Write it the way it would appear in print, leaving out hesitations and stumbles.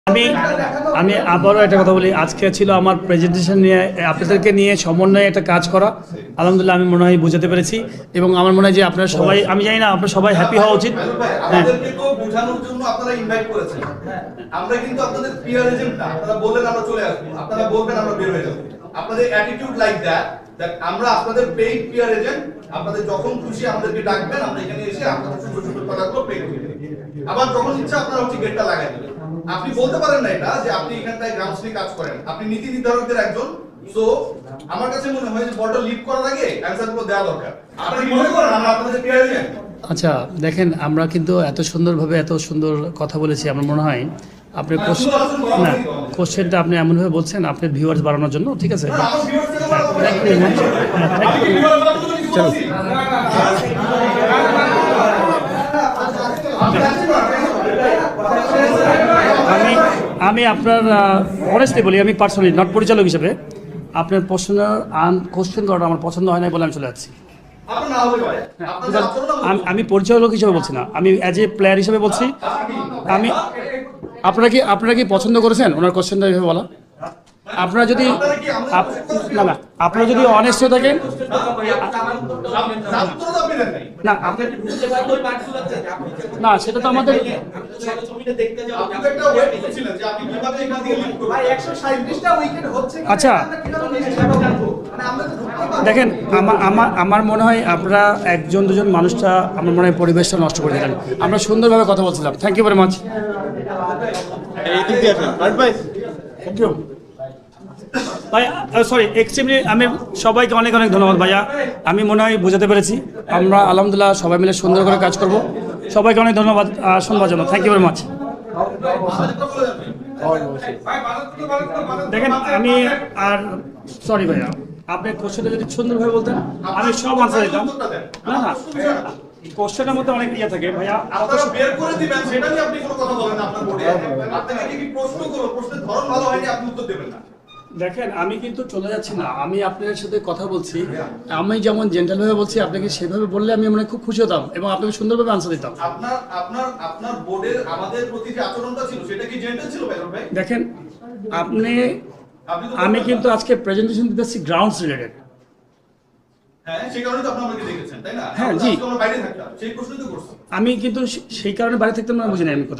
আমি আমি আবারও একটা কথা বলি, আজকে ছিল আমার প্রেজেন্টেশন নিয়ে আপনাদেরকে নিয়ে সমন্বয়ে একটা কাজ করা। আলহামদুলিল্লাহ আমি মনে হয় বুঝাতে পেরেছি, এবং আমার মনে হয় যে আপনারা সবাই, আমি জানি না আপনারা সবাই হ্যাপি হওয়া উচিত। আমাদেরকে তো বোঝানোর জন্য আপনারা ইনভাইট করেছেন, আমরা কিন্তু আপনাদের পিয়ার এজেন্ট না। আপনারা বললেন আমরা চলে আসবো, আপনারা বলবেন আমরা বের হয়ে যাবো। আপনাদের অ্যাটিটিউড লাইক দ্যাট আমরা আপনাদের পেইড পিয়ার এজেন্ট, আপনাদের যখন খুশি আমাদেরকে ডাকবেন, আমরা এখানে এসে আপনাদের সুন্দর সুন্দর কথাগুলো পেইড করে দেব। আবার যখন ইচ্ছা আপনারা হচ্ছে গেটটা লাগাই দেবেন। আপনি বলতে পারেন না এটা যে আপনি এখানটায় গ্রাউন্ডস নিয়ে কাজ করেন, আপনি নীতি নির্ধারকদের একজন। সো আমার কাছে মনে হয় যে বলটা লিড করার আগে অ্যানসারগুলো দেওয়া দরকার। আপনি মনে করেন আমরা আপনাদের পিয়ার এজেন্ট? আচ্ছা দেখেন, আমরা কিন্তু এত সুন্দরভাবে এত সুন্দর কথা বলেছি। আমার মনে হয় আপনি না, কোশ্চেনটা আপনি এমনভাবে বলছেন আপনি ভিউয়ার্স বাড়ানোর জন্য, ঠিক আছে? আমি আপনার অনেস্টলি বলি, আমি পার্সোনালি নট পরিচালক হিসেবে আপনার কোশ্চেন করাটা আমার পছন্দ হয় না বলে আমি চলে যাচ্ছি। আমি পরিচালক হিসেবে বলছি না, আমি অ্যাজ এ প্লেয়ার হিসেবে বলছি। আমি আপনারা কি পছন্দ করেছেন ওনার কোশ্চেনটা এইভাবে বলা? আপনারা যদি না না আপনারা যদি অনেস্ট হয়ে থাকেন, না না সেটা তো আমাদের, আচ্ছা দেখেন আমার মনে হয় আপনারা একজন দুজন মানুষটা আমার মনে হয় পরিবেশটা নষ্ট করে দিলেন। আমরা সুন্দরভাবে কথা বলছিলাম। Thank you very much. Thank you ভাই, সরি এক্সট্রিমলি আমি সবাইকে অনেক অনেক ধন্যবাদ ভাইয়া। আমি মনে হয় বোঝাতে পেরেছি। আমরা আলহামদুলিল্লাহ সবাই মিলে সুন্দর করে কাজ করব। সবাইকে অনেক ধন্যবাদ শুনবার জন্য। Thank you very much. দেখেন আমি আর সরি ভাইয়া, আপনি কোশ্চেনটা যদি সুন্দরভাবে বলতেন আমি সব আনসার দিতাম। না না কোশ্চেনের মধ্যে অনেক ইয়ে থাকে ভাইয়া, আপনারা বের করে দিবেন সেটা নিয়ে আপনি কোনো কথা বলেন না। আপনার বোর্ডে আপনাকে কি প্রশ্ন করব, প্রশ্নের ধরন ভালো হয়নি, আপনি উত্তর দেবেন না। দেখেন আমি কিন্তু চলে যাচ্ছি না, আমি আপনাদের সাথে কথা বলছি। আমি যেমন জেন্টাল ভাবে বলছি, আপনাকে সেভাবে বললে আমি মানে খুব খুশি হতাম এবং আপনাকে সুন্দরভাবে আনসার দিতাম। আপনার বোর্ডের আমাদের প্রতি যে আচরণটা ছিল সেটা কি জেন্টাল ছিল ভাই? দেখেন আমি কিন্তু আজকে প্রেজেন্টেশন দিতেছি গ্রাউন্ডস রিলেটেড। হ্যাঁ সেই কারণে তো আপনি আমাকে দেখেছেন, তাই না? হ্যাঁ জি, বাইরে থাকতাম সেই প্রশ্নই তো করছি। আমি কিন্তু সেই কারণে বাইরে থাকতাম না, বুঝিনি আমি কথা।